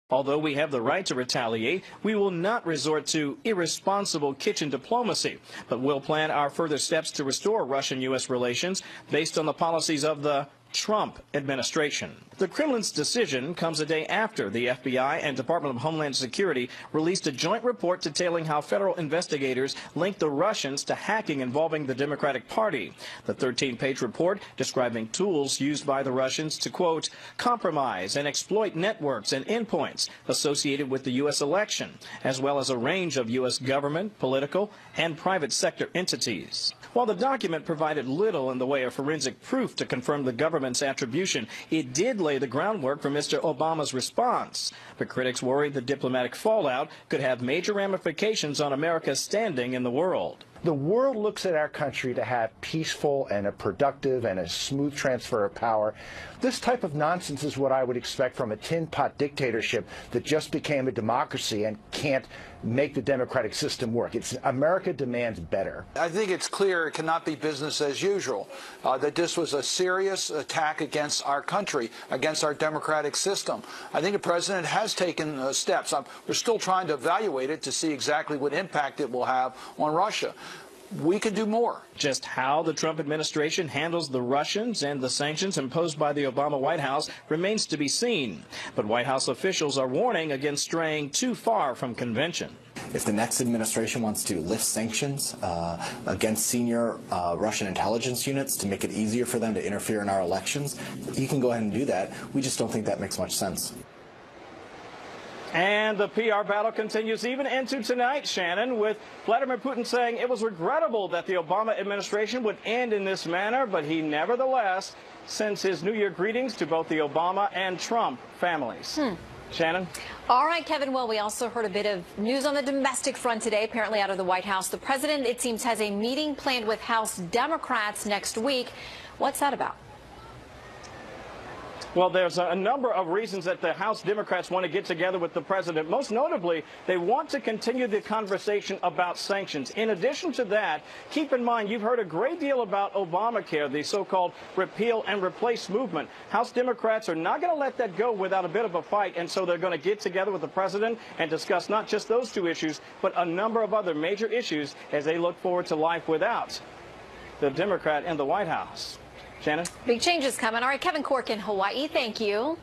Although we have the right to retaliate, we will not resort to irresponsible kitchen diplomacy, but will plan our further steps to restore Russian-U.S. relations based on the policies of the Trump administration. The Kremlin's decision comes a day after the FBI and Department of Homeland Security released a joint report detailing how federal investigators linked the Russians to hacking involving the Democratic Party. The 13-page report describing tools used by the Russians to, quote, compromise and exploit networks and endpoints associated with the U.S. election, as well as a range of U.S. government, political, and private sector entities. While the document provided little in the way of forensic proof to confirm the government's attribution, it did lay the groundwork for Mr. Obama's response. But critics worry the diplomatic fallout could have major ramifications on America's standing in the world. The world looks at our country to have peaceful and a productive and a smooth transfer of power. This type of nonsense is what I would expect from a tin pot dictatorship that just became a democracy and can't make the democratic system work. America demands better. I think it's clear it cannot be business as usual, that this was a serious attack against our country, against our democratic system. I think the president has taken steps. We're still trying to evaluate it to see exactly what impact it will have on Russia. We could do more. Just how the Trump administration handles the Russians and the sanctions imposed by the Obama White House remains to be seen. But White House officials are warning against straying too far from convention. If the next administration wants to lift sanctions against senior Russian intelligence units to make it easier for them to interfere in our elections, you can go ahead and do that. We just don't think that makes much sense. And the PR battle continues even into tonight, Shannon, with Vladimir Putin saying it was regrettable that the Obama administration would end in this manner, but he nevertheless sends his New Year greetings to both the Obama and Trump families. Shannon? All right, Kevin. Well, we also heard a bit of news on the domestic front today, apparently out of the White House. The president, it seems, has a meeting planned with House Democrats next week. What's that about? Well, there's a number of reasons that the House Democrats want to get together with the president. Most notably, they want to continue the conversation about sanctions. In addition to that, keep in mind, you've heard a great deal about Obamacare, the so-called repeal and replace movement. House Democrats are not going to let that go without a bit of a fight, and so they're going to get together with the president and discuss not just those two issues, but a number of other major issues as they look forward to life without the Democrat in the White House. Shannon? Big changes coming. All right, Kevin Cork in Hawaii, thank you.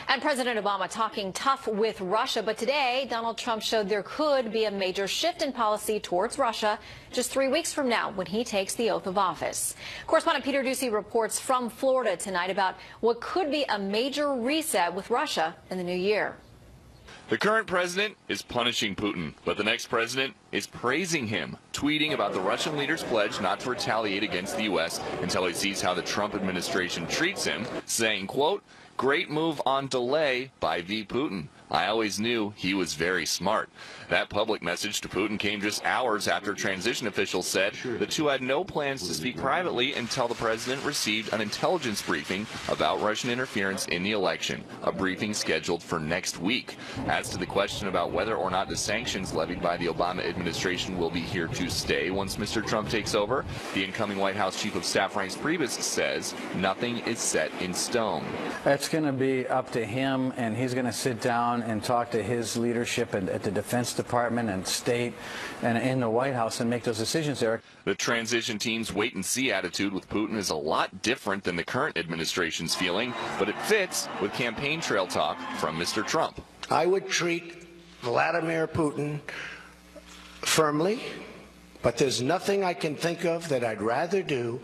And President Obama talking tough with Russia, but today Donald Trump showed there could be a major shift in policy towards Russia just 3 weeks from now when he takes the oath of office. Correspondent Peter Ducey reports from Florida tonight about what could be a major reset with Russia in the new year. The current president is punishing Putin, but the next president is praising him, tweeting about the Russian leader's pledge not to retaliate against the U.S. until he sees how the Trump administration treats him, saying, quote, great move on delay by V. Putin. I always knew he was very smart. That public message to Putin came just hours after transition officials said the two had no plans to speak privately until the president received an intelligence briefing about Russian interference in the election, a briefing scheduled for next week. As to the question about whether or not the sanctions levied by the Obama administration will be here to stay once Mr. Trump takes over, the incoming White House Chief of Staff Reince Priebus says nothing is set in stone. It's going to be up to him, and he's going to sit down and talk to his leadership at the Defense Department and State and in the White House and make those decisions there. The transition team's wait-and-see attitude with Putin is a lot different than the current administration's feeling, but it fits with campaign trail talk from Mr. Trump. I would treat Vladimir Putin firmly, but there's nothing I can think of that I'd rather do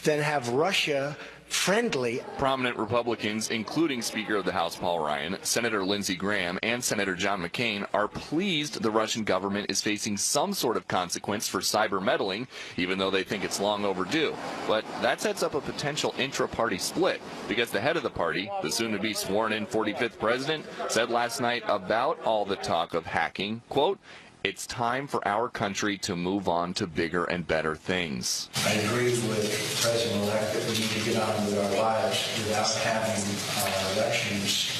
than have Russia friendly. Prominent Republicans, including Speaker of the House Paul Ryan, Senator Lindsey Graham, and Senator John McCain, are pleased the Russian government is facing some sort of consequence for cyber meddling, even though they think it's long overdue. But that sets up a potential intra-party split, because the head of the party, the soon-to-be sworn-in 45th president, said last night about all the talk of hacking, quote, it's time for our country to move on to bigger and better things. I agree with President-elect that we need to get on with our lives without having our elections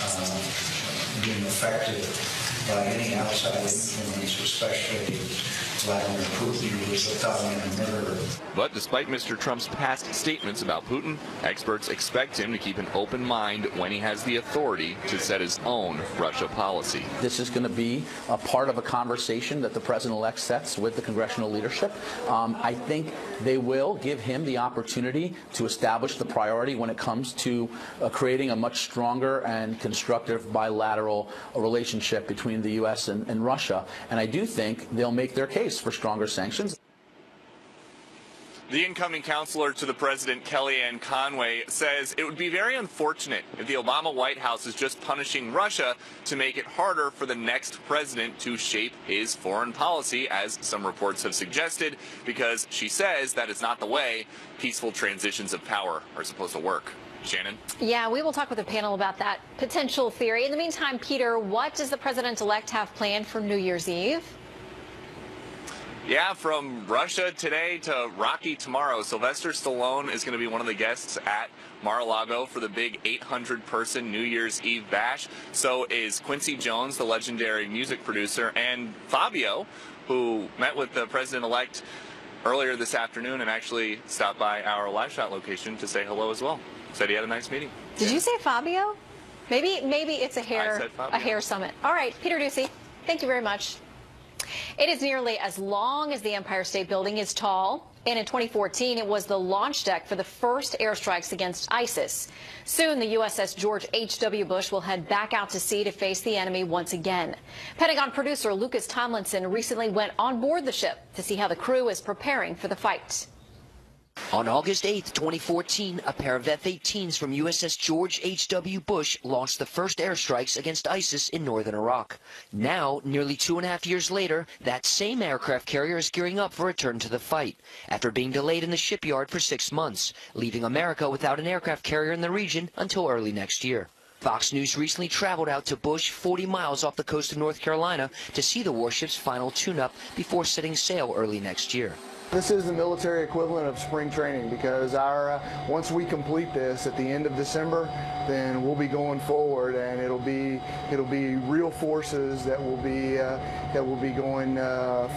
being affected by any outside influence, especially Vladimir Putin, who is a felon and a murderer. But despite Mr. Trump's past statements about Putin, experts expect him to keep an open mind when he has the authority to set his own Russia policy. This is going to be a part of a conversation that the president-elect sets with the congressional leadership. I think they will give him the opportunity to establish the priority when it comes to creating a much stronger and constructive bilateral relationship between the U.S. and Russia. And I do think they'll make their case for stronger sanctions. The incoming counselor to the president, Kellyanne Conway, says it would be very unfortunate if the Obama White House is just punishing Russia to make it harder for the next president to shape his foreign policy, as some reports have suggested, because she says that is not the way peaceful transitions of power are supposed to work. Shannon? Yeah, we will talk with the panel about that potential theory. In the meantime, Peter, what does the president-elect have planned for New Year's Eve? Yeah, from Russia today to Rocky tomorrow. Sylvester Stallone is going to be one of the guests at Mar-a-Lago for the big 800-person New Year's Eve bash. So is Quincy Jones, the legendary music producer, and Fabio, who met with the president-elect earlier this afternoon and actually stopped by our live shot location to say hello as well. Said he had a nice meeting. Did you say Fabio? Maybe it's a hair summit. All right, Peter Ducey, thank you very much. It is nearly as long as the Empire State Building is tall, and in 2014 it was the launch deck for the first airstrikes against ISIS. Soon the USS George H.W. Bush will head back out to sea to face the enemy once again. Pentagon producer Lucas Tomlinson recently went on board the ship to see how the crew is preparing for the fight. On August 8, 2014, a pair of F-18s from USS George H.W. Bush launched the first airstrikes against ISIS in northern Iraq. Now, nearly 2.5 years later, that same aircraft carrier is gearing up for a return to the fight, after being delayed in the shipyard for 6 months, leaving America without an aircraft carrier in the region until early next year. Fox News recently traveled out to Bush, 40 miles off the coast of North Carolina, to see the warship's final tune-up before setting sail early next year. This is the military equivalent of spring training, because once we complete this at the end of December, then we'll be going forward, and it'll be real forces that will be going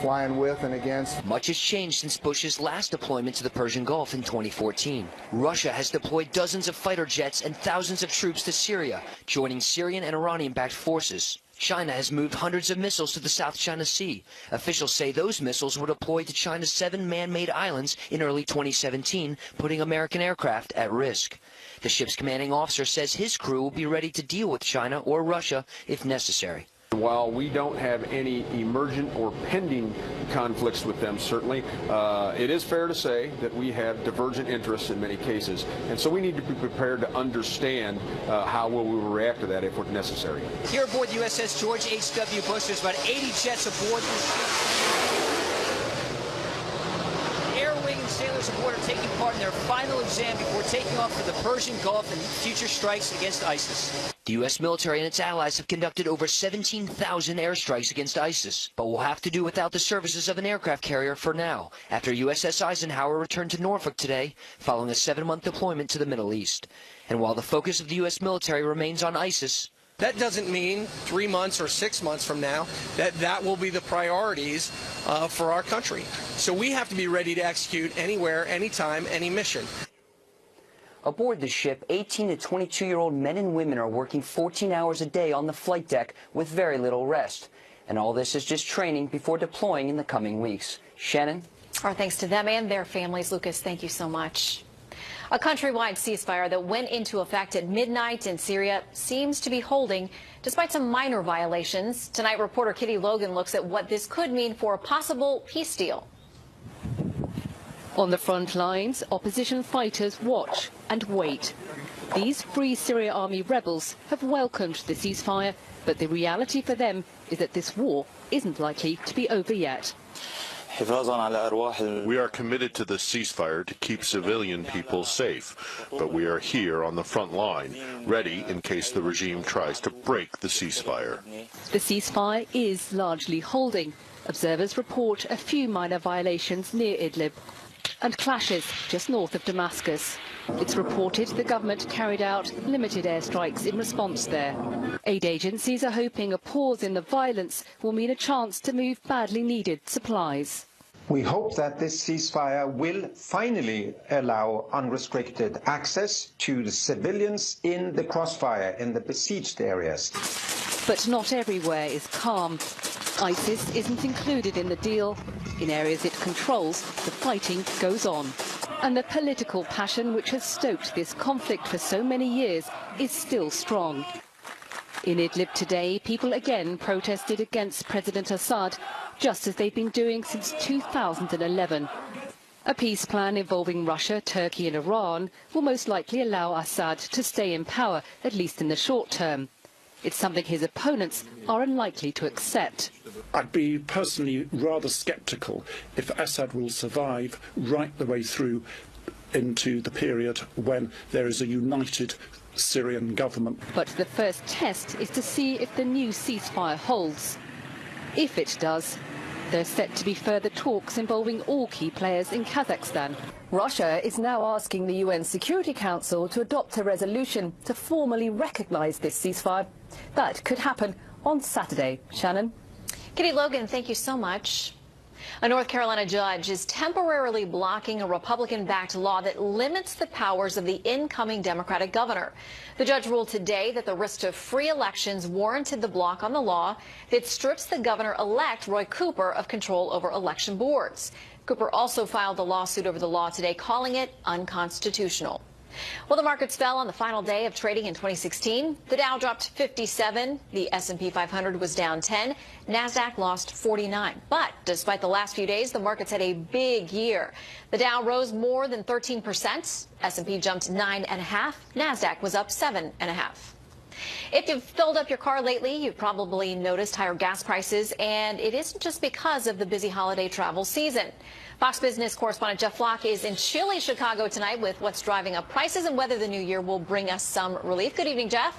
flying with and against. Much has changed since Bush's last deployment to the Persian Gulf in 2014. Russia has deployed dozens of fighter jets and thousands of troops to Syria, joining Syrian and Iranian-backed forces. China has moved hundreds of missiles to the South China Sea. Officials say those missiles were deployed to China's 7 man-made islands in early 2017, putting American aircraft at risk. The ship's commanding officer says his crew will be ready to deal with China or Russia if necessary. While we don't have any emergent or pending conflicts with them, certainly, it is fair to say that we have divergent interests in many cases. And so we need to be prepared to understand how we will react to that if necessary. Here aboard the USS George H.W. Bush, there's about 80 jets aboard. Air Wing and sailors aboard are taking part in their final exam before taking off for the Persian Gulf and future strikes against ISIS. The U.S. military and its allies have conducted over 17,000 airstrikes against ISIS, but will have to do without the services of an aircraft carrier for now, after USS Eisenhower returned to Norfolk today, following a 7-month deployment to the Middle East. And while the focus of the U.S. military remains on ISIS, that doesn't mean 3 months or 6 months from now that will be the priorities for our country. So we have to be ready to execute anywhere, anytime, any mission. Aboard the ship, 18 to 22-year-old men and women are working 14 hours a day on the flight deck with very little rest. And all this is just training before deploying in the coming weeks. Shannon? Our thanks to them and their families. Lucas, thank you so much. A countrywide ceasefire that went into effect at midnight in Syria seems to be holding, despite some minor violations. Tonight, reporter Kitty Logan looks at what this could mean for a possible peace deal. On the front lines, opposition fighters watch and wait. These Free Syria Army rebels have welcomed the ceasefire, but the reality for them is that this war isn't likely to be over yet. We are committed to the ceasefire to keep civilian people safe, but we are here on the front line, ready in case the regime tries to break the ceasefire. The ceasefire is largely holding. Observers report a few minor violations near Idlib. and clashes just north of Damascus. It's reported the government carried out limited airstrikes in response there. Aid agencies are hoping a pause in the violence will mean a chance to move badly needed supplies. We hope that this ceasefire will finally allow unrestricted access to the civilians in the crossfire in the besieged areas. But not everywhere is calm. ISIS isn't included in the deal. In areas it controls, the fighting goes on. And the political passion which has stoked this conflict for so many years is still strong. In Idlib today, people again protested against President Assad, just as they've been doing since 2011. A peace plan involving Russia, Turkey and Iran will most likely allow Assad to stay in power, at least in the short term. It's something his opponents are unlikely to accept. I'd be personally rather sceptical if Assad will survive right the way through into the period when there is a united Syrian government. But the first test is to see if the new ceasefire holds. If it does, there's set to be further talks involving all key players in Kazakhstan. Russia is now asking the UN Security Council to adopt a resolution to formally recognise this ceasefire. That could happen on Saturday. Shannon? Kitty Logan, thank you so much. A North Carolina judge is temporarily blocking a Republican-backed law that limits the powers of the incoming Democratic governor. The judge ruled today that the risk to free elections warranted the block on the law that strips the governor-elect, Roy Cooper, of control over election boards. Cooper also filed a lawsuit over the law today, calling it unconstitutional. Well, the markets fell on the final day of trading in 2016. The Dow dropped 57. The S&P 500 was down 10. NASDAQ lost 49. But despite the last few days, the markets had a big year. The Dow rose more than 13%. S&P jumped 9.5%. NASDAQ was up 7.5%. If you've filled up your car lately, you've probably noticed higher gas prices, and it isn't just because of the busy holiday travel season. Fox Business correspondent Jeff Flock is in chilly Chicago tonight with what's driving up prices and whether the new year will bring us some relief. Good evening, Jeff.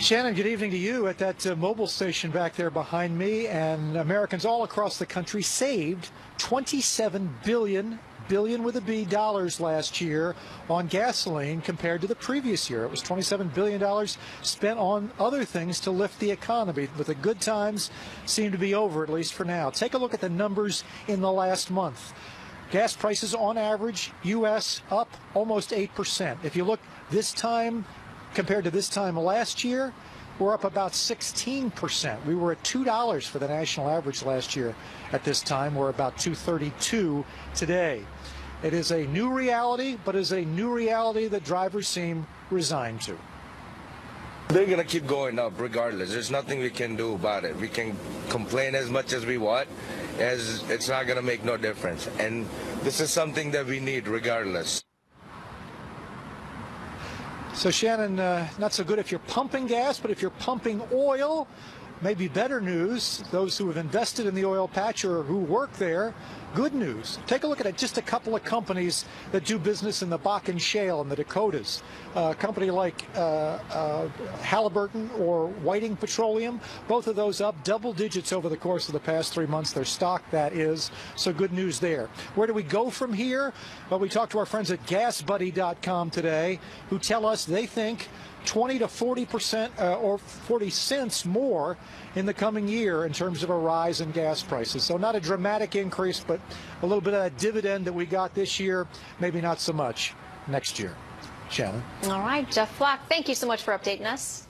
Shannon, good evening to you at that mobile station back there behind me. And Americans all across the country saved $27 billion with a B dollars last year on gasoline compared to the previous year. It was $27 billion spent on other things to lift the economy, but the good times seem to be over, at least for now. Take a look at the numbers in the last month. Gas prices on average, U.S. up almost 8%. If you look this time compared to this time last year, we're up about 16%. We were at $2 for the national average last year. At this time, we're about $2.32 today. It is a new reality, but is a new reality that drivers seem resigned to. They're going to keep going up regardless. There's nothing we can do about it. We can complain as much as we want, as it's not going to make no difference. And this is something that we need regardless. So, Shannon, not so good if you're pumping gas, but if you're pumping oil, maybe better news. Those who have invested in the oil patch or who work there, good news. Take a look at just a couple of companies that do business in the Bakken Shale in the Dakotas. A company like Halliburton or Whiting Petroleum, both of those up double digits over the course of the past 3 months. Their stock, that is. So good news there. Where do we go from here? Well, we talked to our friends at GasBuddy.com today, who tell us they think 20 to 40% or 40 cents more in the coming year in terms of a rise in gas prices. So not a dramatic increase, but a little bit of that dividend that we got this year, maybe not so much next year. Shannon. All right, Jeff Flock, thank you so much for updating us.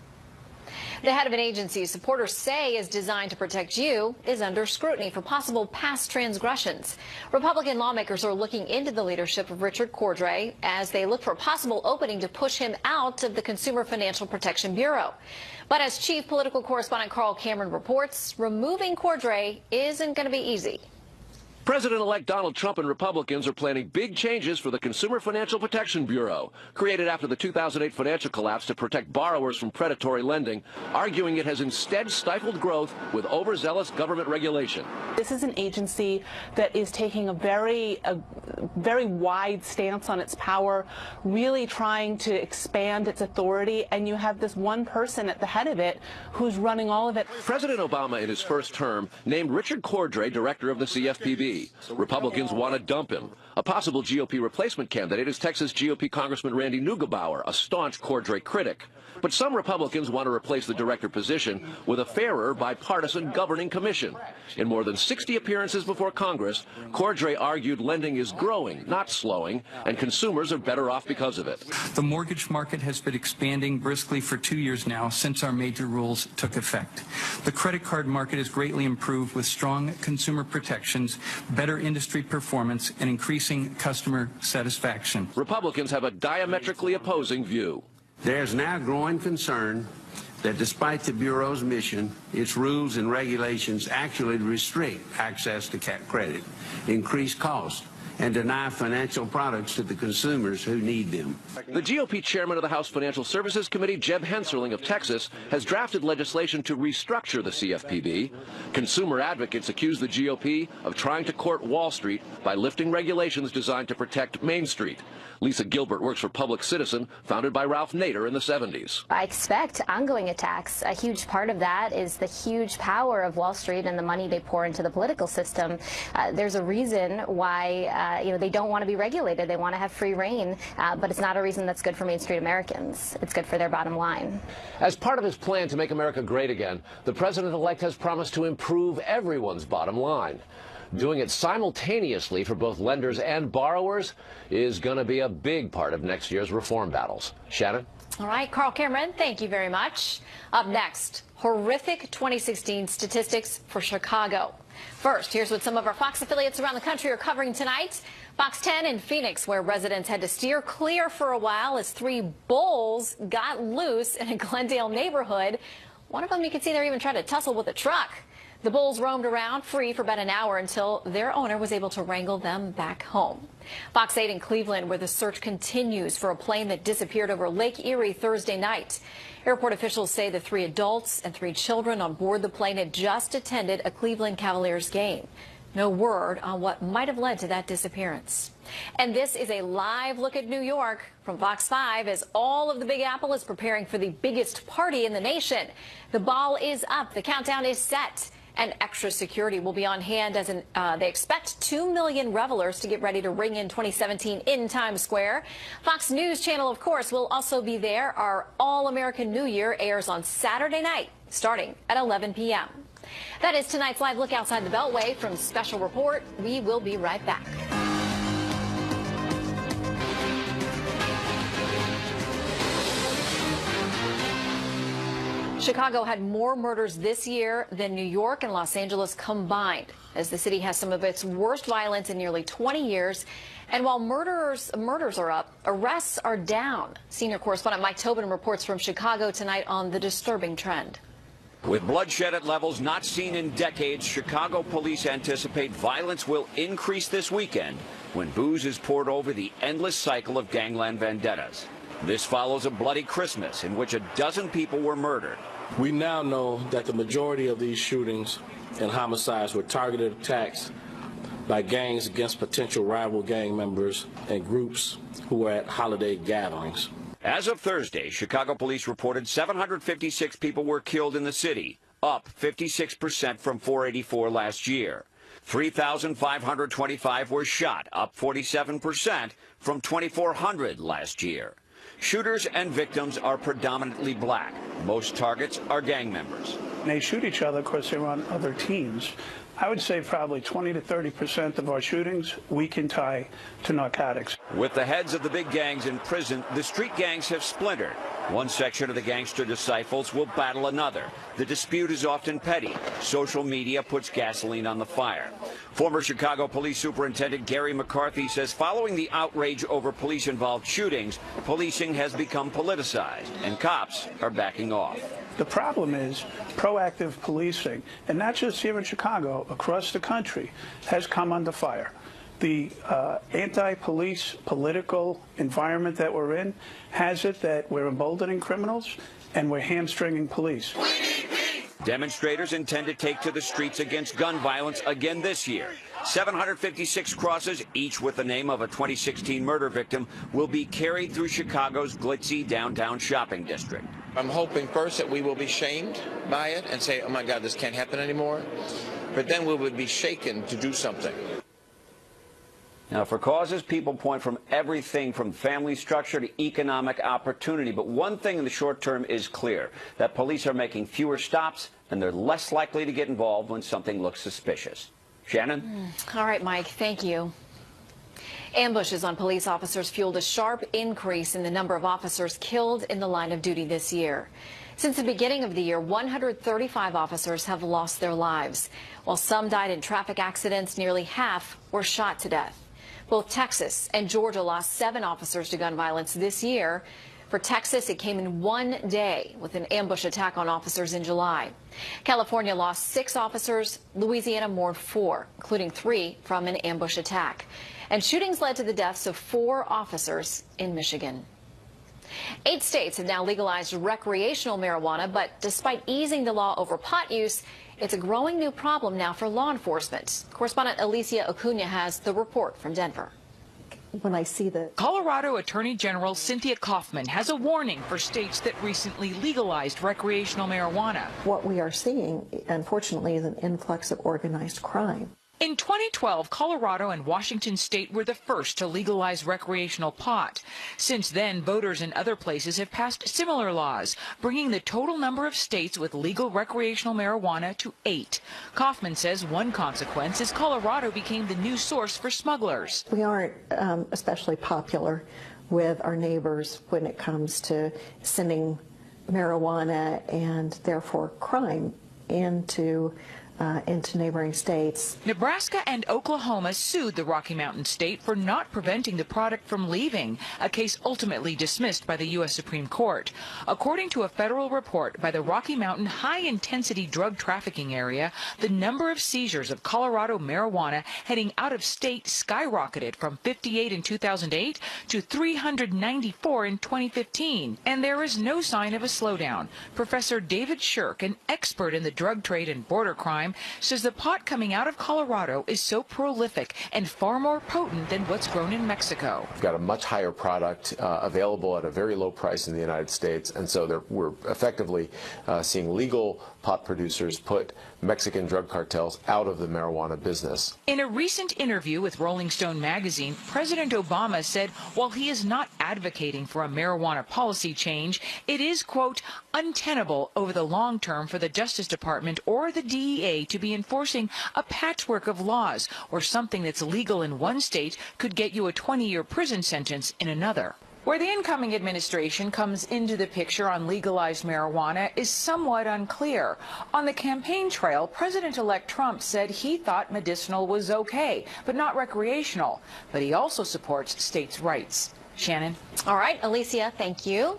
The head of an agency supporters say is designed to protect you is under scrutiny for possible past transgressions. Republican lawmakers are looking into the leadership of Richard Cordray as they look for a possible opening to push him out of the Consumer Financial Protection Bureau. But as chief political correspondent Carl Cameron reports, removing Cordray isn't going to be easy. President-elect Donald Trump and Republicans are planning big changes for the Consumer Financial Protection Bureau, created after the 2008 financial collapse to protect borrowers from predatory lending, arguing it has instead stifled growth with overzealous government regulation. This is an agency that is taking a very wide stance on its power, really trying to expand its authority, and you have this one person at the head of it who's running all of it. President Obama, in his first term, named Richard Cordray director of the CFPB. GOP. Republicans want to dump him. A possible GOP replacement candidate is Texas GOP Congressman Randy Neugebauer, a staunch Cordray critic. But some Republicans want to replace the director position with a fairer bipartisan governing commission. In more than 60 appearances before Congress, Cordray argued lending is growing, not slowing, and consumers are better off because of it. The mortgage market has been expanding briskly for 2 years now since our major rules took effect. The credit card market has greatly improved with strong consumer protections, better industry performance, and increasing customer satisfaction. Republicans have a diametrically opposing view. There's now growing concern that despite the Bureau's mission, its rules and regulations actually restrict access to credit, increase costs, and deny financial products to the consumers who need them. The GOP chairman of the House Financial Services Committee, Jeb Hensarling of Texas, has drafted legislation to restructure the CFPB. Consumer advocates accuse the GOP of trying to court Wall Street by lifting regulations designed to protect Main Street. Lisa Gilbert works for Public Citizen, founded by Ralph Nader in the 70s. I expect ongoing attacks. A huge part of that is the huge power of Wall Street and the money they pour into the political system. There's a reason why they don't want to be regulated. They want to have free reign, but it's not a reason that's good for Main Street Americans. It's good for their bottom line. As part of his plan to make America great again, the president-elect has promised to improve everyone's bottom line. Doing it simultaneously for both lenders and borrowers is going to be a big part of next year's reform battles. Shannon? All right, Carl Cameron, thank you very much. Up next, horrific 2016 statistics for Chicago. First, here's what some of our Fox affiliates around the country are covering tonight. Fox 10 in Phoenix, where residents had to steer clear for a while as 3 bulls got loose in a Glendale neighborhood. One of them, you can see, they're even trying to tussle with a truck. The bulls roamed around free for about an hour until their owner was able to wrangle them back home. Fox 8 in Cleveland, where the search continues for a plane that disappeared over Lake Erie Thursday night. Airport officials say the 3 adults and 3 children on board the plane had just attended a Cleveland Cavaliers game. No word on what might have led to that disappearance. And this is a live look at New York from Fox 5 as all of the Big Apple is preparing for the biggest party in the nation. The ball is up. The countdown is set. And extra security will be on hand as they expect 2 million revelers to get ready to ring in 2017 in Times Square. Fox News Channel, of course, will also be there. Our All-American New Year airs on Saturday night, starting at 11 p.m. That is tonight's live look outside the Beltway from Special Report. We will be right back. Chicago had more murders this year than New York and Los Angeles combined, as the city has some of its worst violence in nearly 20 years. And while murders are up, arrests are down. Senior correspondent Mike Tobin reports from Chicago tonight on the disturbing trend. With bloodshed at levels not seen in decades, Chicago police anticipate violence will increase this weekend when booze is poured over the endless cycle of gangland vendettas. This follows a bloody Christmas in which a dozen people were murdered. We now know that the majority of these shootings and homicides were targeted attacks by gangs against potential rival gang members and groups who were at holiday gatherings. As of Thursday, Chicago police reported 756 people were killed in the city, up 56% from 484 last year. 3,525 were shot, up 47% from 2,400 last year. Shooters and victims are predominantly black. Most targets are gang members. They shoot each other because they're on other teams. I would say probably 20 to 30% of our shootings we can tie to narcotics. With the heads of the big gangs in prison, the street gangs have splintered. One section of the gangster disciples will battle another. The dispute is often petty. Social media puts gasoline on the fire. Former Chicago Police Superintendent Gary McCarthy says following the outrage over police-involved shootings, policing has become politicized, and cops are backing off. The problem is proactive policing, and not just here in Chicago, across the country, has come under fire. The anti-police political environment that we're in has it that we're emboldening criminals and we're hamstringing police. Demonstrators intend to take to the streets against gun violence again this year. 756 crosses, each with the name of a 2016 murder victim, will be carried through Chicago's glitzy downtown shopping district. I'm hoping first that we will be shamed by it and say, oh my God, this can't happen anymore. But then we would be shaken to do something. Now, for causes, people point from everything from family structure to economic opportunity. But one thing in the short term is clear, that police are making fewer stops and they're less likely to get involved when something looks suspicious. Shannon? All right, Mike, thank you. Ambushes on police officers fueled a sharp increase in the number of officers killed in the line of duty this year. Since the beginning of the year, 135 officers have lost their lives. While some died in traffic accidents, nearly half were shot to death. Both Texas and Georgia lost 7 officers to gun violence this year. For Texas, it came in one day with an ambush attack on officers in July. California lost 6 officers. Louisiana mourned 4, including 3 from an ambush attack. And shootings led to the deaths of 4 officers in Michigan. 8 states have now legalized recreational marijuana, but despite easing the law over pot use, it's a growing new problem now for law enforcement. Correspondent Alicia Acuna has the report from Denver. When I see the Colorado Attorney General Cynthia Kaufman has a warning for states that recently legalized recreational marijuana. What we are seeing, unfortunately, is an influx of organized crime. In 2012, Colorado and Washington state were the first to legalize recreational pot. Since then, voters in other places have passed similar laws, bringing the total number of states with legal recreational marijuana to 8. Kaufman says one consequence is Colorado became the new source for smugglers. We aren't especially popular with our neighbors when it comes to sending marijuana and therefore crime into neighboring states. Nebraska and Oklahoma sued the Rocky Mountain state for not preventing the product from leaving, a case ultimately dismissed by the U.S. Supreme Court. According to a federal report by the Rocky Mountain High-Intensity Drug Trafficking Area, the number of seizures of Colorado marijuana heading out of state skyrocketed from 58 in 2008 to 394 in 2015. And there is no sign of a slowdown. Professor David Shirk, an expert in the drug trade and border crime, says the pot coming out of Colorado is so prolific and far more potent than what's grown in Mexico. We've got a much higher product available at a very low price in the United States, and so we're effectively seeing legal pot producers put Mexican drug cartels out of the marijuana business. In a recent interview with Rolling Stone magazine, President Obama said while he is not advocating for a marijuana policy change, it is, quote, untenable over the long term for the Justice Department or the DEA to be enforcing a patchwork of laws where something that's legal in one state could get you a 20-year prison sentence in another. Where the incoming administration comes into the picture on legalized marijuana is somewhat unclear. On the campaign trail, President-elect Trump said he thought medicinal was okay, but not recreational. But he also supports states' rights. Shannon? All right, Alicia, thank you.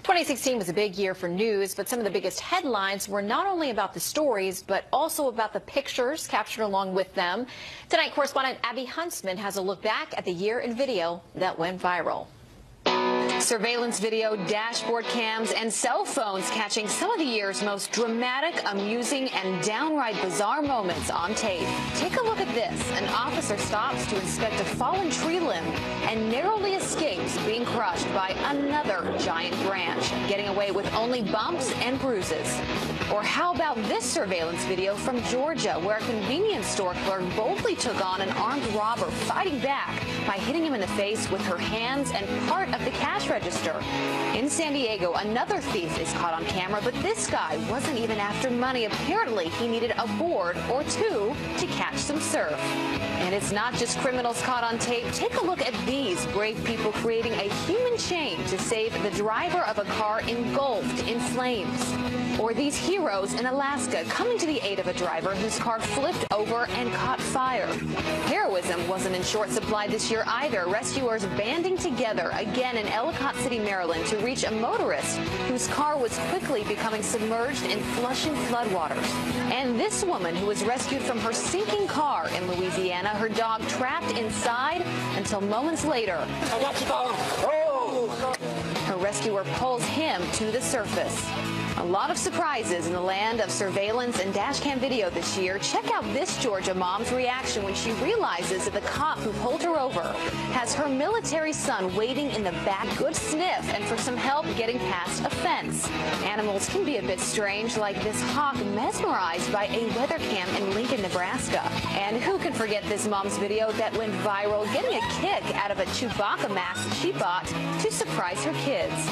2016 was a big year for news, but some of the biggest headlines were not only about the stories, but also about the pictures captured along with them. Tonight, correspondent Abby Huntsman has a look back at the year in video that went viral. Surveillance video, dashboard cams, and cell phones catching some of the year's most dramatic, amusing, and downright bizarre moments on tape. Take a look at this. An officer stops to inspect a fallen tree limb and narrowly escapes being crushed by another giant branch, getting away with only bumps and bruises. Or how about this surveillance video from Georgia, where a convenience store clerk boldly took on an armed robber, fighting back by hitting him in the face with her hands and part of the cash register. In San Diego, another thief is caught on camera, but this guy wasn't even after money. Apparently, he needed a board or two to catch some surf. And it's not just criminals caught on tape. Take a look at these brave people creating a human chain to save the driver of a car engulfed in flames. Or these heroes in Alaska coming to the aid of a driver whose car flipped over and caught fire. Heroism wasn't in short supply this year either. Rescuers banding together again in Ellicott City, Maryland, to reach a motorist whose car was quickly becoming submerged in flushing floodwaters. And this woman who was rescued from her sinking car in Louisiana, her dog trapped inside until moments later, her rescuer pulls him to the surface. A lot of surprises in the land of surveillance and dashcam video this year. Check out this Georgia mom's reaction when she realizes that the cop who pulled her over has her military son waiting in the back. Good sniff, and for some help getting past a fence. Animals can be a bit strange, like this hawk mesmerized by a weather cam in Lincoln, Nebraska. And who can forget this mom's video that went viral, getting a kick out of a Chewbacca mask she bought to surprise her kids.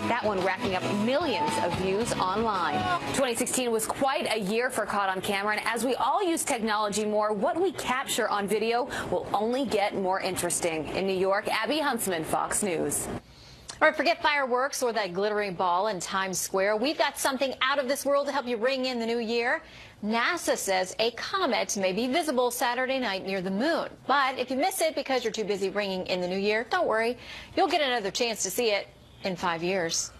That one racking up millions of views online. 2016 was quite a year for Caught on Camera, and as we all use technology more, what we capture on video will only get more interesting. In New York, Abby Huntsman, Fox News. All right, forget fireworks or that glittering ball in Times Square. We've got something out of this world to help you ring in the new year. NASA says a comet may be visible Saturday night near the moon. But if you miss it because you're too busy ringing in the new year, don't worry. You'll get another chance to see it in 5 years.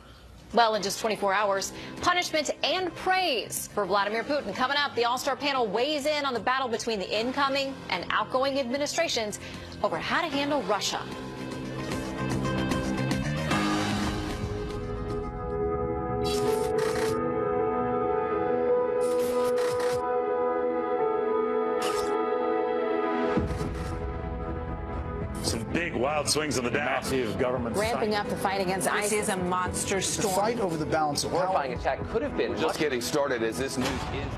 Well, in just 24 hours, punishment and praise for Vladimir Putin. Coming up, the all-star panel weighs in on the battle between the incoming and outgoing administrations over how to handle Russia. Some big wild swings on the Dow. Massive government ramping up the fight against ISIS is a monster storm. The fight over the balance of horrifying attack could have been just getting started as this news is.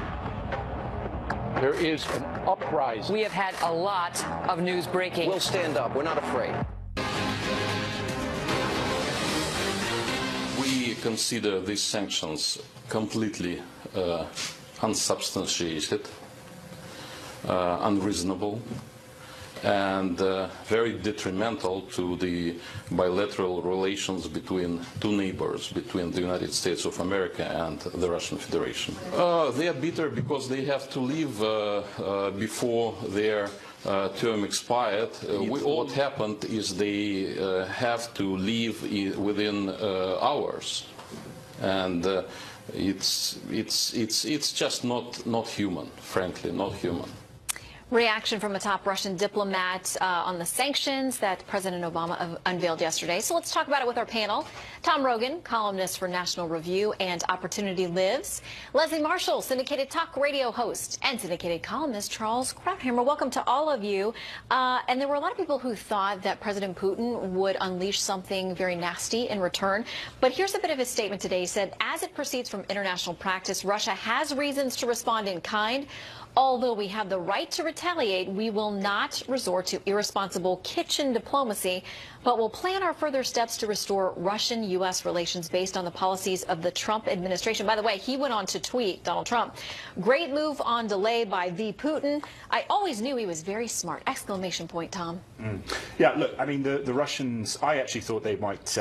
There is an uprising. We have had a lot of news breaking. We'll stand up. We're not afraid. We consider these sanctions completely unsubstantiated, unreasonable, and very detrimental to the bilateral relations between two neighbors, between the United States of America and the Russian Federation. They are bitter because they have to leave before their term expired. What happened is they have to leave within hours, and it's just not human, frankly, not human. Reaction from a top Russian diplomat on the sanctions that President Obama unveiled yesterday. So let's talk about it with our panel. Tom Rogan, columnist for National Review and Opportunity Lives. Leslie Marshall, syndicated talk radio host, and syndicated columnist Charles Krauthammer. Welcome to all of you. And there were a lot of people who thought that President Putin would unleash something very nasty in return. But here's a bit of his statement today. He said, as it proceeds from international practice, Russia has reasons to respond in kind. Although we have the right to retaliate, we will not resort to irresponsible kitchen diplomacy, but will plan our further steps to restore Russian-U.S. relations based on the policies of the Trump administration. By the way, he went on to tweet, Donald Trump, great move on delay by the Putin. I always knew he was very smart. Exclamation point, Tom. Yeah, look, I mean, the Russians, I actually thought they might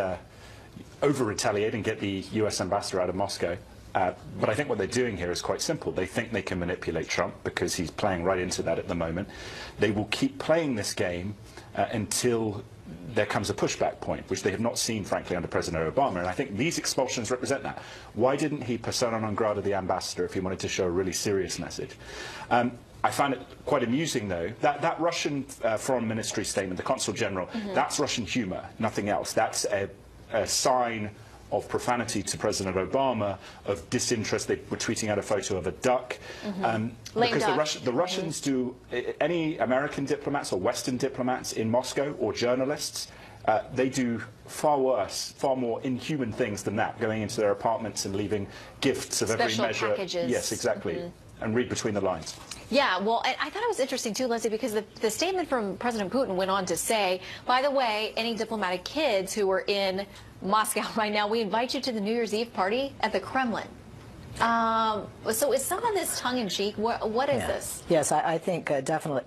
over-retaliate and get the U.S. ambassador out of Moscow. But I think what they're doing here is quite simple. They think they can manipulate Trump because he's playing right into that at the moment. They will keep playing this game until there comes a pushback point, which they have not seen, frankly, under President Obama. And I think these expulsions represent that. Why didn't he persona non grata the ambassador if he wanted to show a really serious message? I find it quite amusing, though, that Russian Foreign Ministry statement, the Consul General, that's Russian humor, nothing else. That's a sign of profanity to President Obama, of disinterest. They were tweeting out a photo of a duck. Because the Russians do, any American diplomats or Western diplomats in Moscow or journalists, they do far worse, far more inhuman things than that, going into their apartments and leaving gifts of every measure. Packages. Yes, exactly. And read between the lines. Yeah, well, I thought it was interesting, too, Leslie, because the statement from President Putin went on to say, by the way, any diplomatic kids who are in Moscow right now, we invite you to the New Year's Eve party at the Kremlin. So is some of this tongue-in-cheek? What is this? Yes, I think definitely.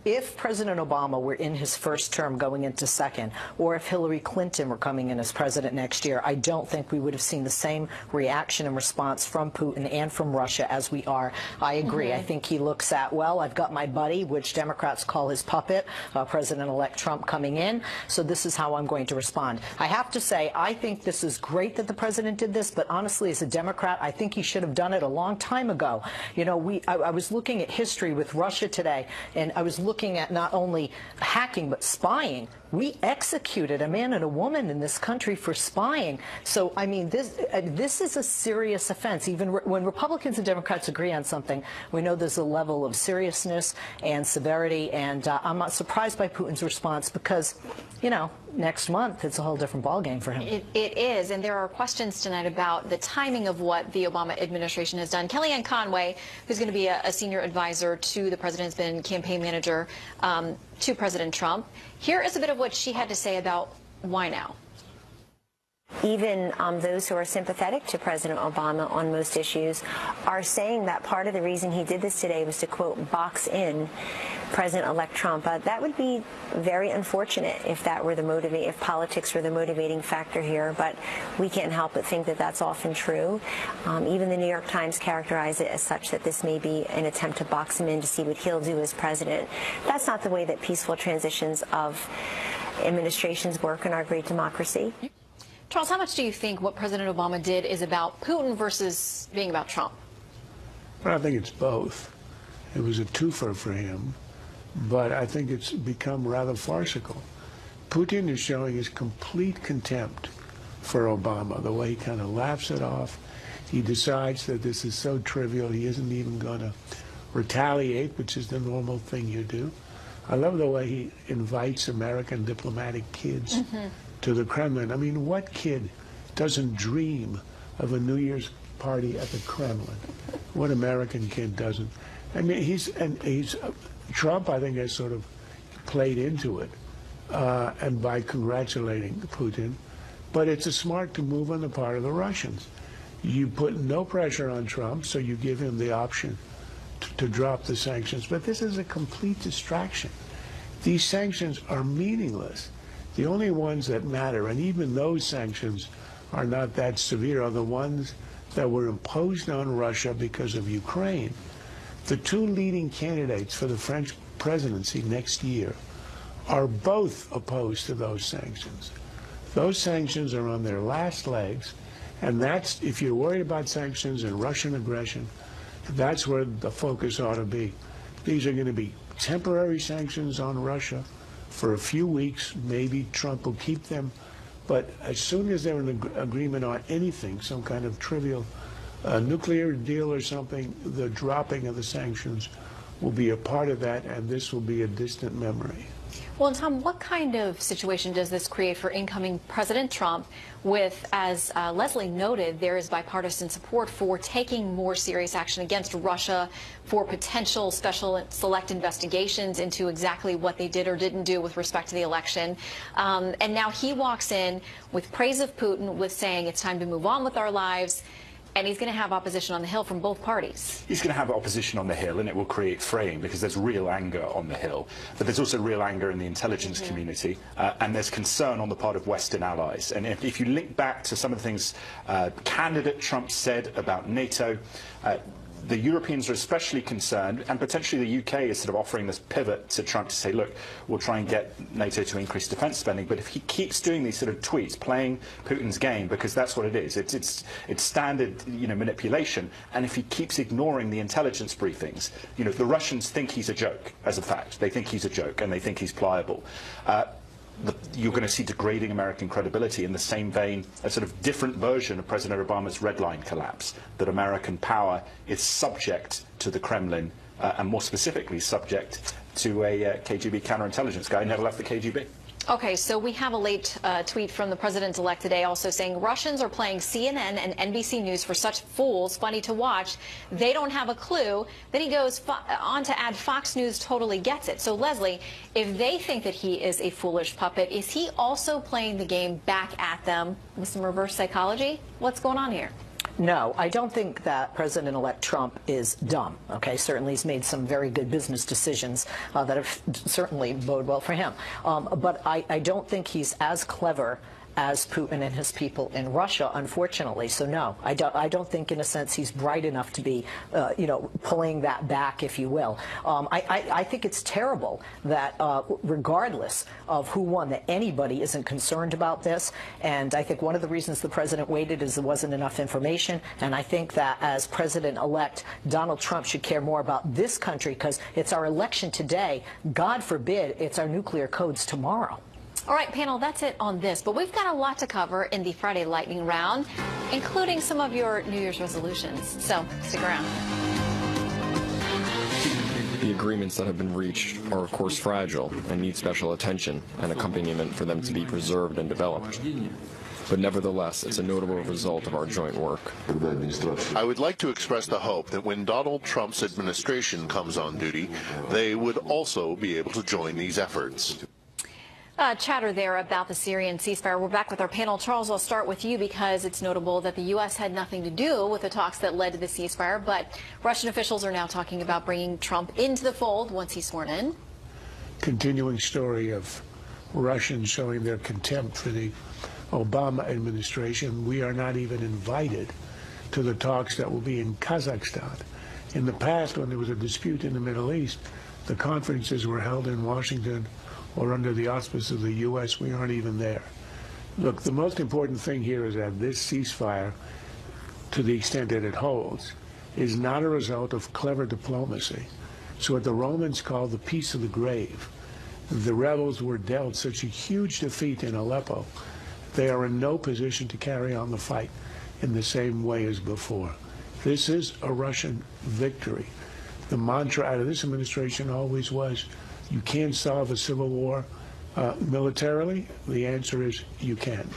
If President Obama were in his first term going into second, or if Hillary Clinton were coming in as president next year, I don't think we would have seen the same reaction and response from Putin and from Russia as we are. I agree. I think he looks at, well, I've got my buddy, which Democrats call his puppet, President-elect Trump coming in, so this is how I'm going to respond. I have to say, I think this is great that the president did this, but honestly, as a Democrat, I think he should have done it a long time ago. You know, I was looking at history with Russia today, and I was looking at not only hacking but spying We executed a man and a woman in this country for spying. So, I mean, this is a serious offense. Even when Republicans and Democrats agree on something, we know there's a level of seriousness and severity, and I'm not surprised by Putin's response because, you know, next month it's a whole different ballgame for him. It is, and there are questions tonight about the timing of what the Obama administration has done. Kellyanne Conway, who's going to be a senior advisor to the president, has been campaign manager to President Trump. Here is a bit of what she had to say about why now. Even those who are sympathetic to President Obama on most issues are saying that part of the reason he did this today was to, quote, box in President-elect Trump. That would be very unfortunate if that were if politics were the motivating factor here, but we can't help but think that that's often true. Even the New York Times characterized it as such, that this may be an attempt to box him in to see what he'll do as president. That's not the way that peaceful transitions of administrations work in our great democracy. Charles, how much do you think what President Obama did is about Putin versus being about Trump? Well, I think it's both. It was a twofer for him, but I think it's become rather farcical. Putin is showing his complete contempt for Obama, the way he kind of laughs it off. He decides that this is so trivial he isn't even going to retaliate, which is the normal thing you do. I love the way he invites American diplomatic kids to the Kremlin. I mean, what kid doesn't dream of a New Year's party at the Kremlin? What American kid doesn't? I mean, Trump, I think, has sort of played into it, and by congratulating Putin. But it's a smart move on the part of the Russians. You put no pressure on Trump, so you give him the option to drop the sanctions. But this is a complete distraction. These sanctions are meaningless. The only ones that matter, and even those sanctions are not that severe, are the ones that were imposed on Russia because of Ukraine. The two leading candidates for the French presidency next year are both opposed to those sanctions. Those sanctions are on their last legs, and that's, if you're worried about sanctions and Russian aggression, that's where the focus ought to be. These are going to be temporary sanctions on Russia for a few weeks. Maybe Trump will keep them, but as soon as they're in agreement on anything, some kind of trivial nuclear deal or something, the dropping of the sanctions will be a part of that, and this will be a distant memory. Well, and Tom, what kind of situation does this create for incoming President Trump with, as Leslie noted, there is bipartisan support for taking more serious action against Russia, for potential special select investigations into exactly what they did or didn't do with respect to the election. And now he walks in with praise of Putin, with saying it's time to move on with our lives. And he's going to have opposition on the Hill from both parties. He's going to have opposition on the Hill, and it will create fraying because there's real anger on the Hill. But there's also real anger in the intelligence community, and there's concern on the part of Western allies. And if you link back to some of the things candidate Trump said about NATO, the Europeans are especially concerned, and potentially the UK is sort of offering this pivot to Trump to say, look, we'll try and get NATO to increase defense spending. But if he keeps doing these sort of tweets, playing Putin's game, because that's what it is, it's standard, manipulation. And if he keeps ignoring the intelligence briefings, the Russians think he's a joke, as a fact. They think he's a joke, and they think he's pliable. You're going to see degrading American credibility in the same vein, a sort of different version of President Obama's red line collapse, that American power is subject to the Kremlin, and more specifically subject to a KGB counterintelligence guy who never left the KGB. Okay, so we have a late tweet from the president-elect today also saying Russians are playing CNN and NBC News for such fools, funny to watch. They don't have a clue. Then he goes on to add Fox News totally gets it. So, Leslie, if they think that he is a foolish puppet, is he also playing the game back at them with some reverse psychology? What's going on here? No, I don't think that President-elect Trump is dumb. Okay, certainly he's made some very good business decisions that have certainly bode well for him. But I don't think he's as clever as Putin and his people in Russia, unfortunately. So no, I don't think, in a sense, he's bright enough to be, pulling that back, if you will. I think it's terrible that, regardless of who won, that anybody isn't concerned about this. And I think one of the reasons the president waited is there wasn't enough information. And I think that as president-elect, Donald Trump should care more about this country, because it's our election today. God forbid it's our nuclear codes tomorrow. All right, panel, that's it on this. But we've got a lot to cover in the Friday lightning round, including some of your New Year's resolutions. So stick around. The agreements that have been reached are, of course, fragile and need special attention and accompaniment for them to be preserved and developed. But nevertheless, it's a notable result of our joint work. I would like to express the hope that when Donald Trump's administration comes on duty, they would also be able to join these efforts. Chatter there about the Syrian ceasefire. We're back with our panel. Charles, I'll start with you because it's notable that the U.S. had nothing to do with the talks that led to the ceasefire, but Russian officials are now talking about bringing Trump into the fold once he's sworn in. Continuing story of Russians showing their contempt for the Obama administration. We are not even invited to the talks that will be in Kazakhstan. In the past, when there was a dispute in the Middle East, the conferences were held in Washington or under the auspices of the U.S. We aren't even there. Look, the most important thing here is that this ceasefire, to the extent that it holds, is not a result of clever diplomacy. So what the Romans call the peace of the grave. The rebels were dealt such a huge defeat in Aleppo, they are in no position to carry on the fight in the same way as before. This is a Russian victory. The mantra out of this administration always was, you can't solve a civil war militarily. The answer is you can.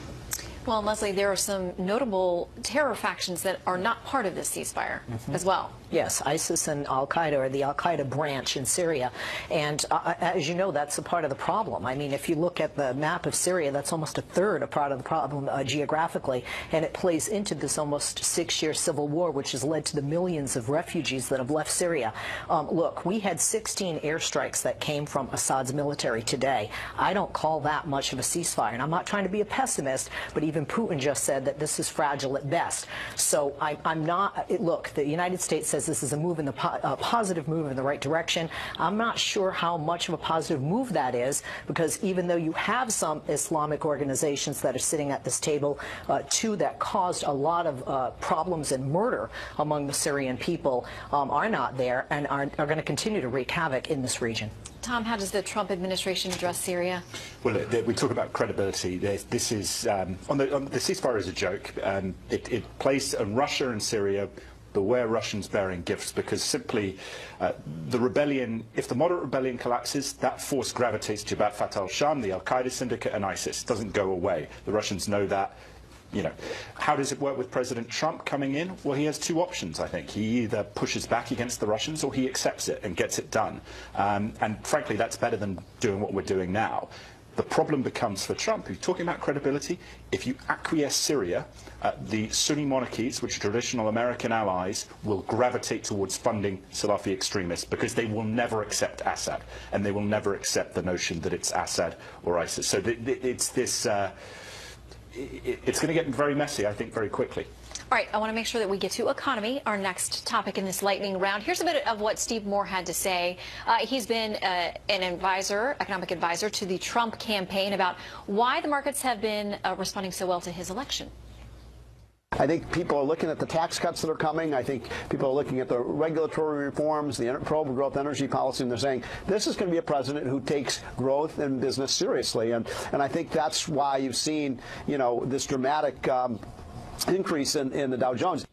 Well, Leslie, there are some notable terror factions that are not part of this ceasefire as well. Yes, ISIS and Al-Qaeda, or the Al-Qaeda branch in Syria. And as you know, that's a part of the problem. I mean, if you look at the map of Syria, that's almost a third of part of the problem geographically. And it plays into this almost 6-year civil war, which has led to the millions of refugees that have left Syria. Look, we had 16 airstrikes that came from Assad's military today. I don't call that much of a ceasefire. And I'm not trying to be a pessimist, but even Putin just said that this is fragile at best. So I'm not, look, the United States says this is a move in the positive move in the right direction. I'm not sure how much of a positive move that is, because even though you have some Islamic organizations that are sitting at this table, two that caused a lot of problems and murder among the Syrian people, are not there and are going to continue to wreak havoc in this region. Tom, how does the Trump administration address Syria? Well, we talk about credibility. This is on the ceasefire is a joke. It plays on Russia and Syria. Beware Russians bearing gifts, because simply the rebellion, if the moderate rebellion collapses, that force gravitates to Ba'ath Fatah al-Sham, the Al-Qaeda syndicate, and ISIS. It doesn't go away. The Russians know that. You know, how does it work with President Trump coming in? Well, he has two options, I think. He either pushes back against the Russians or he accepts it and gets it done. And frankly, that's better than doing what we're doing now. The problem becomes for Trump, who's talking about credibility. If you acquiesce Syria, the Sunni monarchies, which are traditional American allies, will gravitate towards funding Salafi extremists, because they will never accept Assad, and they will never accept the notion that it's Assad or ISIS. So it's this. It's going to get very messy, I think, very quickly. All right, I want to make sure that we get to economy, our next topic in this lightning round. Here's a bit of what Steve Moore had to say. He's been an advisor, economic advisor to the Trump campaign about why the markets have been responding so well to his election. I think people are looking at the tax cuts that are coming. I think people are looking at the regulatory reforms, the pro-growth energy policy, and they're saying this is going to be a president who takes growth and business seriously. And I think that's why you've seen, you know, this dramatic increase in the Dow Jones.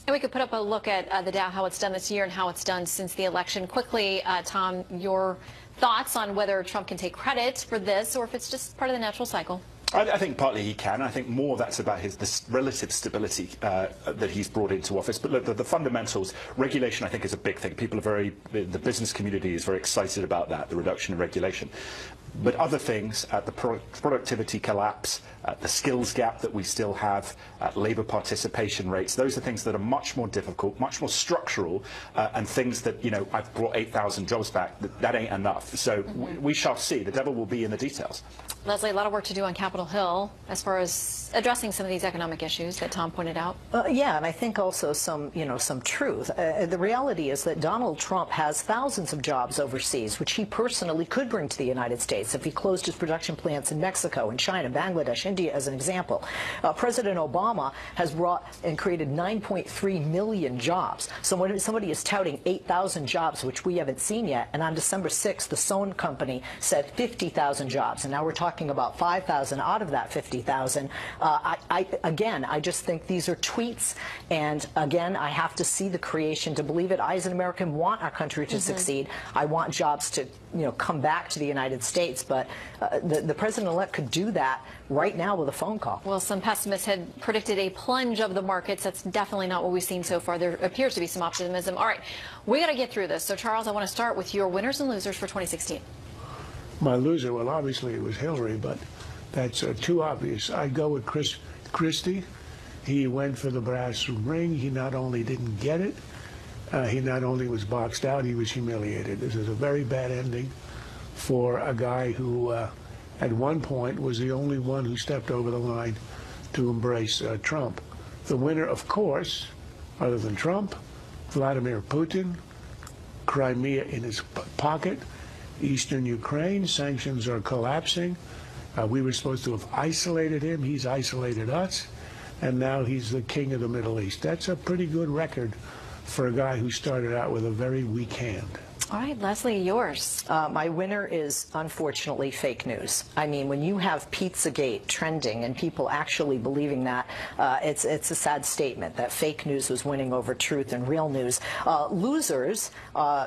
And we could put up a look at the Dow, how it's done this year and how it's done since the election. Quickly, Tom, your thoughts on whether Trump can take credit for this or if it's just part of the natural cycle? I think partly he can. I think more that's about this relative stability that he's brought into office. But look, the fundamentals, regulation, I think, is a big thing. People are the business community is very excited about that, the reduction in regulation. But other things, the productivity collapse, the skills gap that we still have, labour participation rates, those are things that are much more difficult, much more structural, and things that, you know, I've brought 8,000 jobs back. That ain't enough. So we shall see. The devil will be in the details. Leslie, a lot of work to do on Capitol Hill as far as addressing some of these economic issues that Tom pointed out. Yeah, and I think also some truth. The reality is that Donald Trump has thousands of jobs overseas, which he personally could bring to the United States. States, if he closed his production plants in Mexico and China, Bangladesh, India as an example. President Obama has brought and created 9.3 million jobs. So when somebody is touting 8,000 jobs, which we haven't seen yet, and on December 6th, the Sohn Company said 50,000 jobs, and now we're talking about 5,000 out of that 50,000. Again, I just think these are tweets, and again, I have to see the creation to believe it. I, as an American, want our country to succeed. I want jobs to, come back to the United States, but the president-elect could do that right now with a phone call. Well, some pessimists had predicted a plunge of the markets. That's definitely not what we've seen so far. There appears to be some optimism. All right, we got to get through this. So, Charles, I want to start with your winners and losers for 2016. My loser, well, obviously it was Hillary, but that's too obvious. I go with Christie. He went for the brass ring. He not only didn't get it, he not only was boxed out, he was humiliated. This is a very bad ending for a guy who, at one point, was the only one who stepped over the line to embrace Trump. The winner, of course, other than Trump, Vladimir Putin, Crimea in his pocket, Eastern Ukraine, sanctions are collapsing. We were supposed to have isolated him. He's isolated us. And now he's the king of the Middle East. That's a pretty good record for a guy who started out with a very weak hand. All right, Leslie, yours. My winner is, unfortunately, fake news. I mean, when you have Pizzagate trending and people actually believing that, it's a sad statement that fake news was winning over truth and real news. Losers,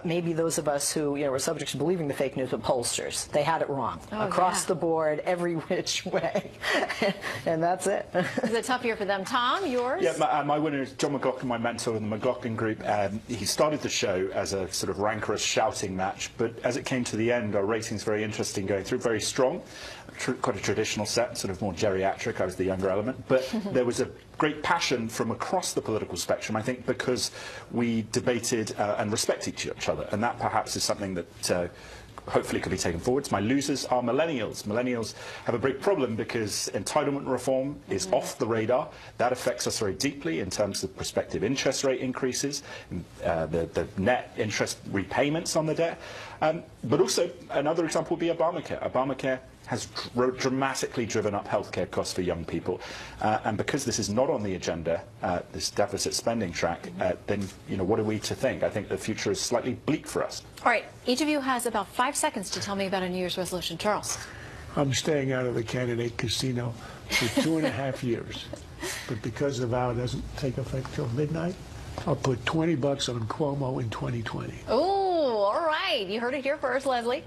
maybe those of us who were subject to believing the fake news, but pollsters. They had it wrong. Across the board, every which way. And that's it. It's a tough year for them. Tom, yours? Yeah, my winner is John McLaughlin, my mentor in the McLaughlin Group. He started the show as a sort of rancorous shouting match, but as it came to the end, our ratings very interesting going through, very strong, quite a traditional set, sort of more geriatric. I was the younger element, but there was a great passion from across the political spectrum, I think, because we debated and respect each other, and that perhaps is something that hopefully could be taken forwards. My losers are millennials. Millennials have a big problem because entitlement reform is off the radar. That affects us very deeply in terms of prospective interest rate increases, the net interest repayments on the debt. But also, another example would be Obamacare. Obamacare has dramatically driven up healthcare costs for young people. And because this is not on the agenda, this deficit spending track, then what are we to think? I think the future is slightly bleak for us. All right, each of you has about 5 seconds to tell me about a New Year's resolution. Charles. I'm staying out of the candidate casino for 2.5 years. But because the vow doesn't take effect till midnight, I'll put $20 on Cuomo in 2020. Oh, all right. You heard it here first, Leslie.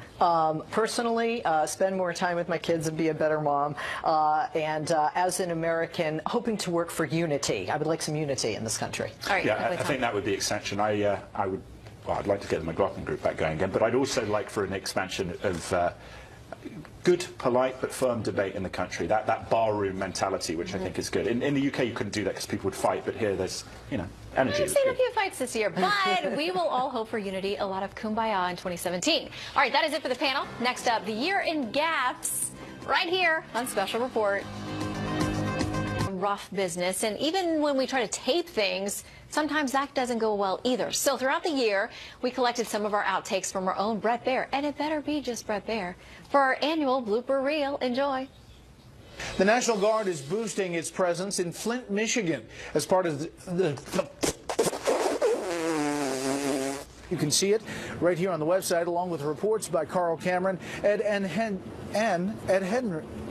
Personally, spend more time with my kids and be a better mom. And as an American, hoping to work for unity. I would like some unity in this country. All right, yeah, I think that would be extension. I'd like to get the McLaughlin Group back going again, but I'd also like for an expansion of good, polite, but firm debate in the country. That barroom mentality, which I think is good. In the UK, you couldn't do that because people would fight, but here there's, energy. I've seen a few fights this year, but we will all hope for unity, a lot of kumbaya in 2017. All right, that is it for the panel. Next up, the year in gaffes, right here on Special Report. Rough business, and even when we try to tape things, sometimes that doesn't go well either. So throughout the year, we collected some of our outtakes from our own Bret Baier, and it better be just Bret Baier, for our annual blooper reel. Enjoy. The National Guard is boosting its presence in Flint, Michigan as part of You can see it right here on the website, along with reports by Carl Cameron, Ed Henry,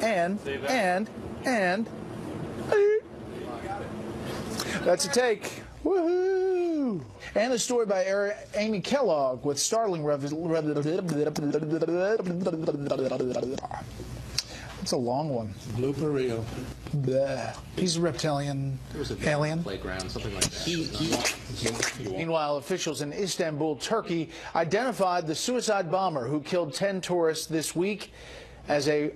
and that's a take. Woohoo! And a story by Amy Kellogg with startling It's a long one. Blooper reel. Bleh. He's a reptilian alien. Playground, something like that. Meanwhile, officials in Istanbul, Turkey, identified the suicide bomber who killed 10 tourists this week as a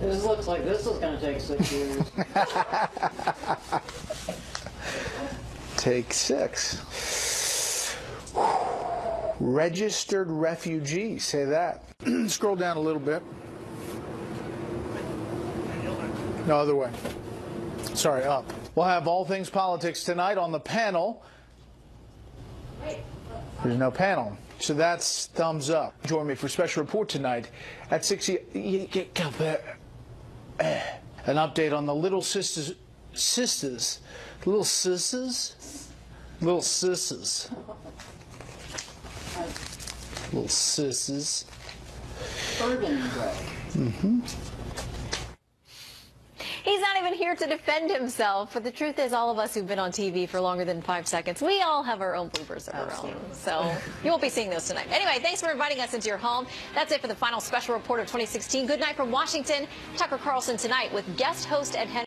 This looks like this is going to take 6 years. Take 6. Registered refugee, say that. Scroll down a little bit. No, other way. Sorry, up. We'll have all things politics tonight on the panel. There's no panel. So that's thumbs up. Join me for a special report tonight at 6. An update on the little sisters. Little sisters? Little sisters. Little sisters. Mm-hmm. He's not even here to defend himself, but the truth is all of us who've been on TV for longer than 5 seconds, we all have our own bloopers of our own. So you won't be seeing those tonight. Anyway, thanks for inviting us into your home. That's it for the final special report of 2016. Good night from Washington. Tucker Carlson tonight with guest host Ed Henry.